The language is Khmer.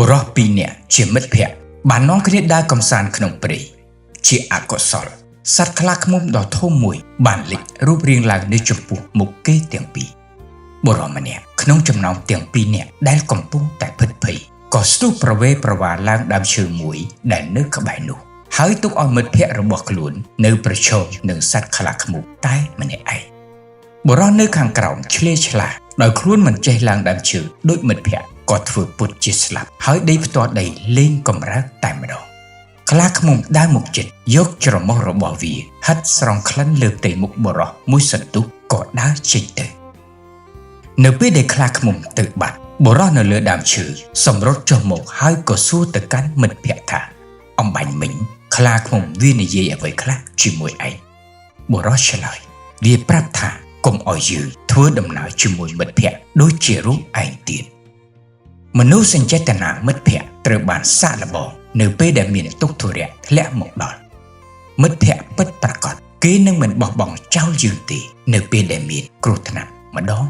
បុរសពីរនាក់ជាមិត្តភក្តិបាននាំគ្នាដើរកម្សាន្តក្នុងព្រៃជាអកុសលសត្វខ្លាឃ្មុំដ៏ធំមួយបានលេចរូបរាងឡើងនៅចំពោះមុខគេទាំងពីរបុរសម្នាក់ក្នុងចំណោមទាំងពីរនាក់ដែលកំពុងតែភិតភ័យក៏ស្ទុះប្រវេប្រវាឡើងដើមឈើមួយដែលនៅក្បែរនោះហើយទុកឲ្យមិត្តភក្តិរបស់ខ្លួននៅប្រឈមនឹងសត្វខ្លាឃ្មុំតែម្នាក់ឯងបុរសនៅខាងក្រោមឆ្លេឆ្លាដោយខ្លួនមិនចេះឡើងដើមឈើដូចមិត្តភក្តិក៏ធ្វើពុតជាស្លាប់ហើយដេកផ្ទាល់ដីលេងកំរើកតែម្ដងខ្លាឃ្មុំដើរមកជិតយកច្រមុះរបស់វាហិតស្រង់ក្លិនលើផ្ទៃមុខបុរសមួយសន្ទុះក៏ដើរចេញទៅនៅពេលដែលខ្លាឃ្មុំទៅបាត់បុរសនៅលើដើមឈើសម្រុតចុះមកហើយក៏សួរទៅកាន់មិត្តភក្តិថាអំបញ្ញមិញខ្លាឃ្មុំវានិយាយអ្វីខ្លះជាមួយឯងបុរសឆ្លើយវាប្រាប់ថាកុំឲ្យយើងធ្វើដំណើរជាមួយមិត្តភក្តិដូចជារូបឯងទៀតមនុស្សសញ្ចេតនាមិត្តភក្តិត្រូវបានសាកល្បងនៅពេលដែលមានទុក្ខធុរៈធ្លាក់មកដល់មិត្តភក្តិពិតប្រាកដគេនឹងមិនបោះបង់ចោលយើងទេនៅពេលដែលមានគ្រោះថ្នាក់ម្ដង